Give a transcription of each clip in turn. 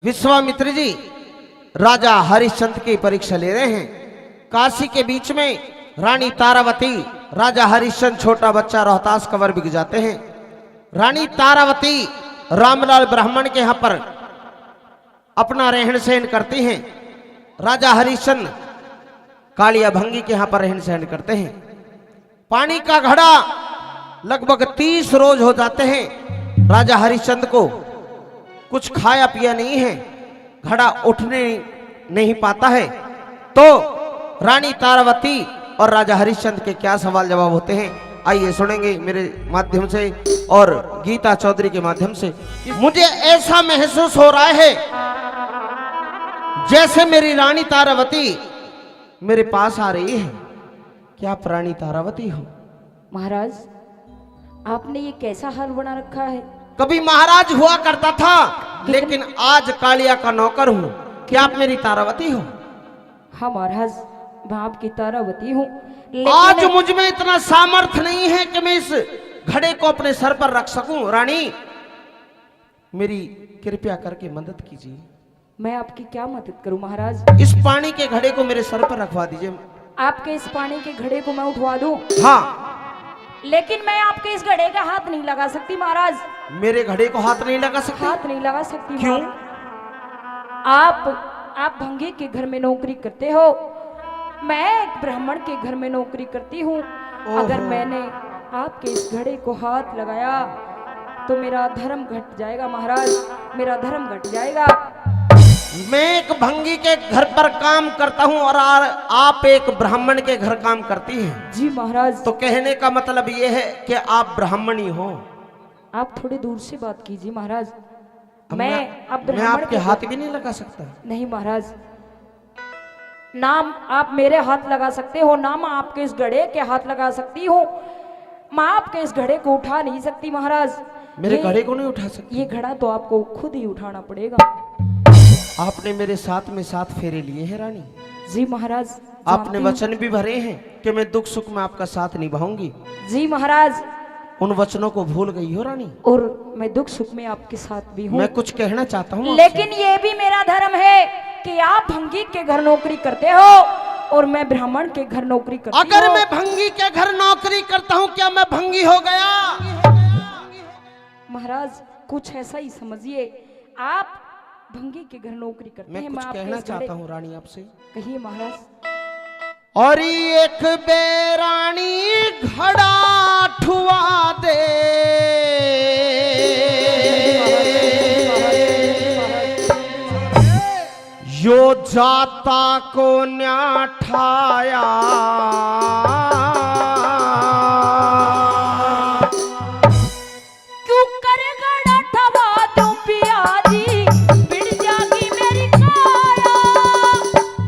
विश्वामित्र जी राजा हरिश्चंद्र की परीक्षा ले रहे हैं। काशी के बीच में रानी तारावती, राजा हरिश्चंद्र छोटा बच्चा रोहतास कंवर बिक जाते हैं। रानी तारावती रामलाल ब्राह्मण के यहाँ पर अपना रहन सहन करती हैं। राजा हरिश्चंद्र कालिया भंगी के यहाँ पर रहन सहन करते हैं। पानी का घड़ा लगभग 30 रोज हो जाते हैं। राजा हरिश्चंद्र को कुछ खाया पिया नहीं है, घड़ा उठने नहीं पाता है। तो रानी तारावती और राजा हरिश्चंद्र के क्या सवाल जवाब होते हैं, आइए सुनेंगे मेरे माध्यम से और गीता चौधरी के माध्यम से। मुझे ऐसा महसूस हो रहा है जैसे मेरी रानी तारावती मेरे पास आ रही है। क्या आप रानी तारावती हो? महाराज, आपने ये कैसा हाल बना रखा है? कभी महाराज हुआ करता था, लेकिन आज कालिया का नौकर हूँ। क्या आप मेरी तारावती हो? हाँ महाराज, मैं आपकी तारावती हूँ। आज मुझ में इतना सामर्थ्य नहीं है कि मैं इस घड़े को अपने सर पर रख सकूं। रानी, मेरी कृपया करके मदद कीजिए। मैं आपकी क्या मदद करूं महाराज? इस पानी के घड़े को मेरे सर पर रखवा दीजिए। आपके इस पानी के घड़े को मैं उठवा दूं? हाँ। लेकिन मैं आपके इस घड़े का हाथ नहीं लगा सकती महाराज। मेरे घड़े को हाथ नहीं लगा सकती? हाथ नहीं लगा सकती। क्यों? आप भंगी के घर में नौकरी करते हो, मैं एक ब्राह्मण के घर में नौकरी करती हूँ। अगर मैंने आपके इस घड़े को हाथ लगाया तो मेरा धर्म घट जाएगा महाराज, मेरा धर्म घट जाएगा। मैं एक भंगी के घर पर काम करता हूँ और आप एक ब्राह्मण के घर काम करती हैं। जी महाराज। तो कहने का मतलब ये है कि आप ब्राह्मणी हो। आप थोड़ी दूर से बात कीजिए महाराज। मैं आपके हाथ भी नहीं लगा सकता? नहीं महाराज, नाम आप मेरे हाथ लगा सकते हो, नाम आपके इस घड़े के हाथ लगा सकती हूँ। मैं आपके इस घड़े को उठा नहीं सकती महाराज। मेरे घड़े को नहीं उठा सकती? ये घड़ा तो आपको खुद ही उठाना पड़ेगा। आपने मेरे साथ में 7 फेरे लिए हैं रानी। जी महाराज। आपने वचन भी भरे हैं कि मैं दुख सुख में आपका साथ निभाऊंगी। जी महाराज। उन वचनों को भूल गई हो रानी? और मैं दुख सुख में आपके साथ भी हूँ। मैं कुछ कहना चाहता हूँ, लेकिन ये भी मेरा धर्म है कि आप भंगी के घर नौकरी करते हो और मैं ब्राह्मण के घर नौकरी करती हूँ। अगर मैं भंगी के घर नौकरी करता हूँ, क्या मैं भंगी हो गया? महाराज, कुछ ऐसा ही समझिए। आप भंगी के घर नौकरी करते हैं। मैं कुछ कहना चाहता हूँ रानी आपसे। कहिए महाराज। और एक बेरानी घड़ा ठुआ दे, यो जाता को न्याठाया, क्यों करे घड़ा ठवा दूं पिया जी, बिड़ जागी मेरी काया।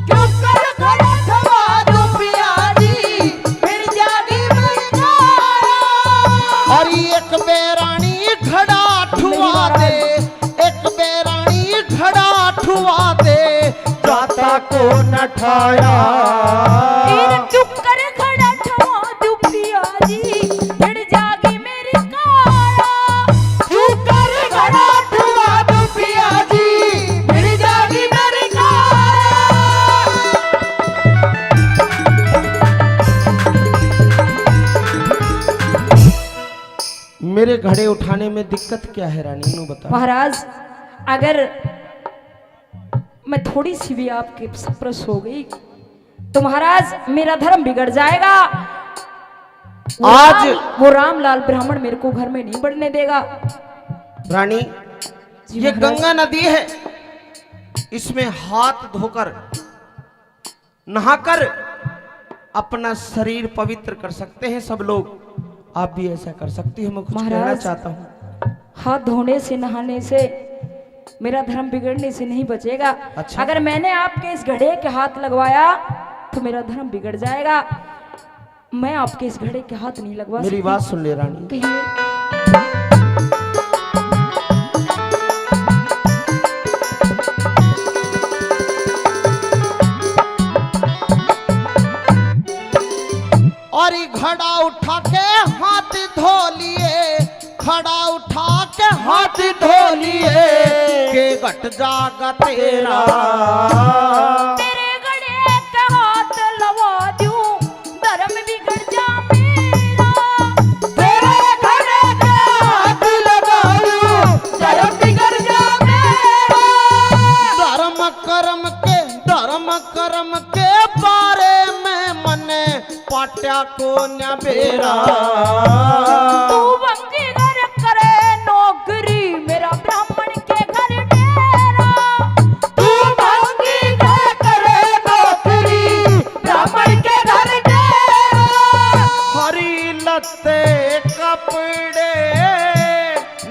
क्यों करे घड़ा ठवा दूं पिया जी, बिड़ जागी मेरी काया। और एक बेरानी घड़ा ठुआ दे, एक बेरानी घड़ा ठुआ दे, जाता को न ठाया। क्यों करे घड़ा ठवा दूं पिया जी, बिड़ जागी मेरी काया। क्यों करे घड़ा ठुआ दूं पिया जी, बिड़ जागी मेरी काया। मेरे घड़े उठाने में दिक्कत क्या है रानी, इन्हों बता। महाराज, अगर मैं थोड़ी सी भी आपके सप्रस हो गई तो महाराज मेरा धर्म बिगड़ जाएगा। आज वो रामलाल ब्राह्मण मेरे को घर में नहीं बढ़ने देगा। रानी, ये गंगा नदी है, इसमें हाथ धोकर नहाकर अपना शरीर पवित्र कर सकते हैं सब लोग। आप भी ऐसा कर सकती हो। मैं कुछ कहना चाहता हूँ। हाथ धोने से, नहाने से मेरा धर्म बिगड़ने से नहीं बचेगा। अच्छा? अगर मैंने आपके इस घड़े के हाथ लगवाया तो मेरा धर्म बिगड़ जाएगा। मैं आपके इस घड़े के हाथ नहीं लगवा सकती। मेरी बात सुन ले रानी। कहिए। और घड़ा उठा के हाथ धो लिए, घड़ा उठा के हाथ धो लिए के घट जागा तेरा। तेरे घड़े के हाथ लगा दूं धर्म बिगड़ जा मेरा। तेरे घड़े के हाथ लगा दूं धर्म बिगड़ जा मेरा। धर्म कर्म के बारे में मने पाट्या को न बेरा। तू भंगी घर करे नौकरी मेरा ब्राह्मण के घर डेरा। तू भंगी घर करे नौकरी ब्राह्मण के घर डेरा। हरी लत्ते कपड़े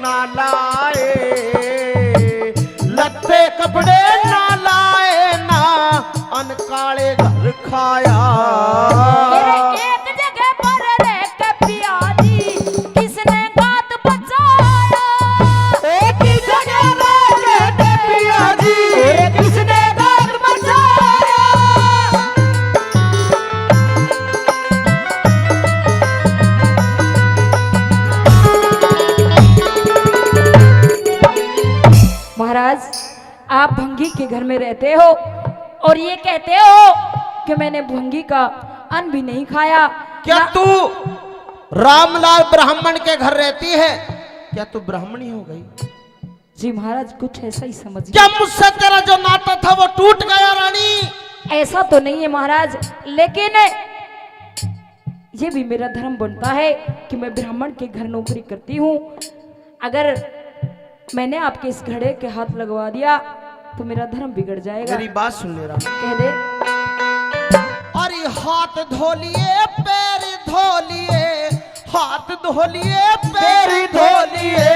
ना लाए, लत्ते कपड़े ना लाए ना अनकाले घर खाया। मेरे एक जगह पर रह के पिया जी किसने गात बचाया। एक ही जगह रह के पिया जी किसने गात बचाया। महाराज आप भंगी के घर में रहते हो और ये कहते हो कि मैंने भंगी का अन्न भी नहीं खाया। क्या तू रामलाल ब्राह्मण के घर रहती है? क्या तू ब्राह्मणी हो गई? जी महाराज कुछ ऐसा ही समझिए। क्या मुझसे तेरा जो नाता था वो टूट गया रानी? ऐसा तो नहीं है महाराज, लेकिन ये भी मेरा धर्म बनता है कि मैं ब्राह्मण के घर नौकरी करती हूँ। अगर मैंने आपके इस घड़े के हाथ लगवा दिया तो मेरा धर्म बिगड़ जाएगा। मेरी बात सुन ले राम। कह दे। अरे हाथ धो लिए पैर धो लिए, हाथ धो लिए पैर धो लिए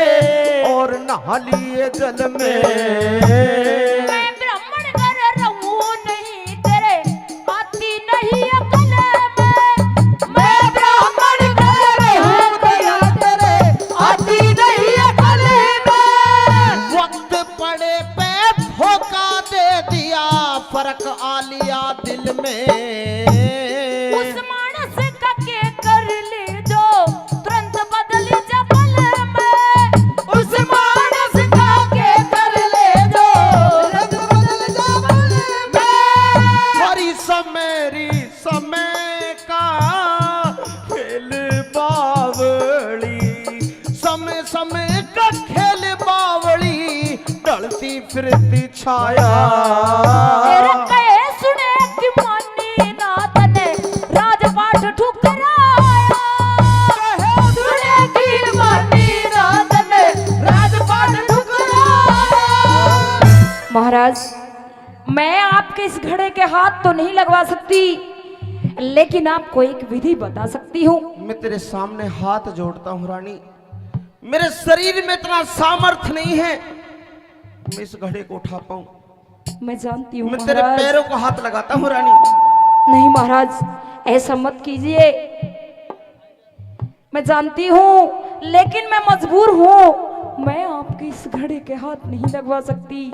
और नहा लिए जल में। मैं ब्राह्मण घर रहूं नहीं तेरे आती नहीं अकल में। मैं ब्राह्मण घर रहूं तेरे आती नहीं अकल में। वक्त पड़े पे धोखा दे दिया फर्क आ लिया दिल में। उस मानस का के कर ले जो तुरंत बदल जा पल में। उस मानस का के कर ले जो तुरंत बदल जा पल में। हरी समय का खेल बावली, समय का खेल बावली ढलती फिरती छाया। तेरे कहे सुने कि मानी नाथ ने राजपाट ठुकराया। कहे सुने की मानी नाथ ने राजपाट ठुकराया। महाराज मैं आपके इस घड़े के हाथ तो नहीं लगवा सकती, लेकिन आपको एक विधि बता सकती हूँ। मैं तेरे सामने हाथ जोड़ता हूँ रानी, मेरे शरीर में इतना सामर्थ्य नहीं है मैं इस घड़े को उठा पाऊं। मैं जानती हूँ मैं तेरे महाराज। पैरों को हाथ लगाता हूँ रानी। नहीं महाराज ऐसा मत कीजिए। मैं जानती हूँ लेकिन मैं मजबूर हूँ। मैं आपके इस घड़े के हाथ नहीं लगवा सकती।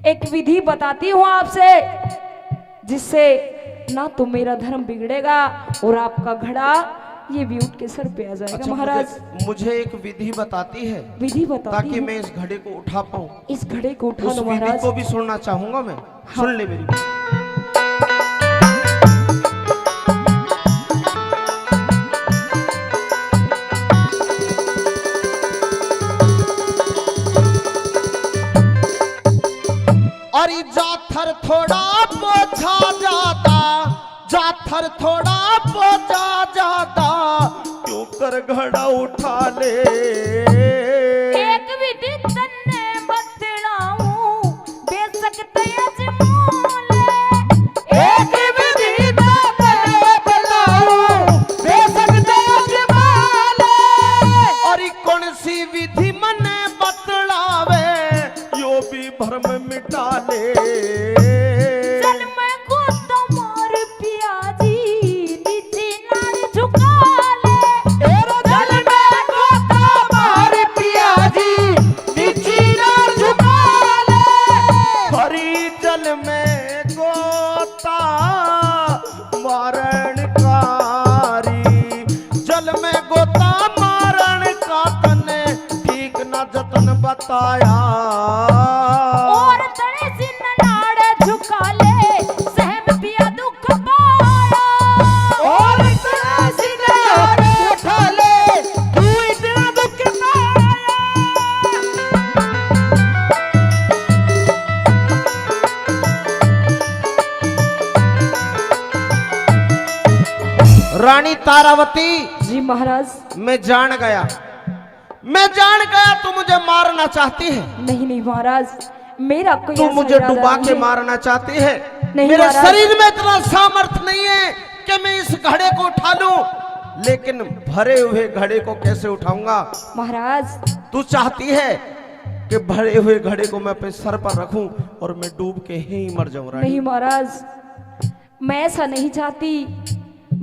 एक विधि बताती हूँ आपसे जिससे ना तो मेरा धर्म बिगड़ेगा और आपका घड़ा ये भी उठ के सर पे आ जाएगा। अच्छा, महाराज मुझे एक विधि बताती है विधि बताती ताकि हूँ। मैं इस घड़े को उठा पाऊं। इस घड़े को उठा उस लो विधि महाराज। को भी सुनना चाहूंगा मैं। सुन ले मेरी बात। अरे जाथर थोड़ा पोछा जाता, जाथर थोड़ा पोछा जाता क्यों कर घड़ा उठा ले। एक विधि तन्ने बतलाऊं बेशक अजमा ले। एक विधि तन्ने बतलाऊं बेशक अजमा ले। और कौन सी विधि मने बतलावे यो भी भ्रम मिटा ले। चल मैं को तुम्हार पिया जी नीचे नार झुका ले। जल में गोता मार पिया जी नीची नार झुका ले। हरी जल में गोता मारण कारी, जल में गोता मारण का तने ठीक न बताया। और तड़े सी नाड़ झुका ले सहम पिया दुख पाया। और इतना सी नाड़ झुका ले तू इतना दुख पाया। रानी तारावती, जी महाराज। मैं जान गया तू मुझे मारना चाहती है। नहीं नहीं महाराज, मेरा कोई तू ऐसा मुझे इरादा डुबा नहीं के है। मारना चाहती है। नहीं मेरे महाराज। शरीर में इतना सामर्थ्य नहीं है कि मैं इस घड़े को उठा लूं, लेकिन भरे हुए घड़े को कैसे उठाऊंगा। महाराज तू चाहती है कि भरे हुए घड़े को मैं अपने सर पर रखूं और मैं डूब के ही मर जाऊं। रानी नहीं महाराज, मैं ऐसा नहीं चाहती।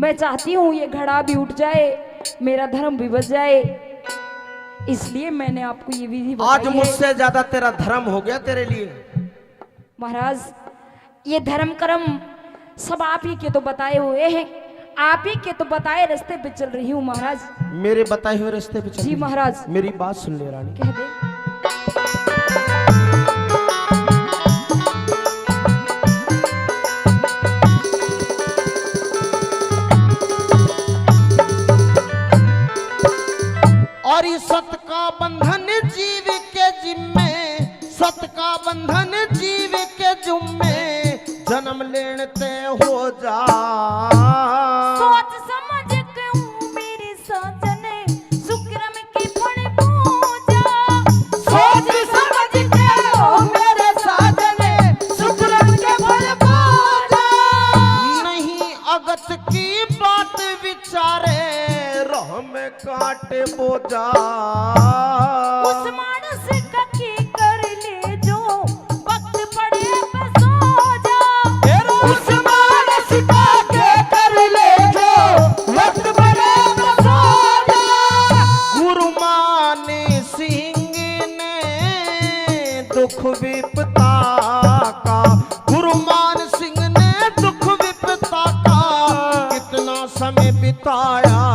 मैं चाहती हूँ ये घड़ा भी उठ जाए, मेरा धर्म भी बच जाए, इसलिए मैंने आपको ये विधि आज बताई है। मुझसे ज्यादा तेरा धर्म हो गया तेरे लिए। महाराज ये धर्म कर्म सब आप ही के तो बताए हुए हैं, आप ही के तो बताए रास्ते पे चल रही हूँ महाराज। मेरे बताए हुए रास्ते पे चल जी रही है। महाराज। मेरी बात सुन ले रानी। कह दे। और इस सत का बंधन जीव के जिम्मे, सत का बंधन जीव के जुम्मे, जन्म लेते हो जा। सोच समझ के हूँ मेरे साजने, शुक्रम की फल पूजा। सोच समझ के हो मेरे साजने, शुक्रम के फल पूजा। नहीं अगत की बात विचारे, रोह में काटे बोझा। उस मानस का की कर ले जो वक्त पड़े बस हो जा। उस मानस का के कर ले जो वक्त पड़े बस हो जा। गुरु माने सिंह ने दुख विपता का, गुरु मान सिंह ने दुख विपता का कितना समय बिताया।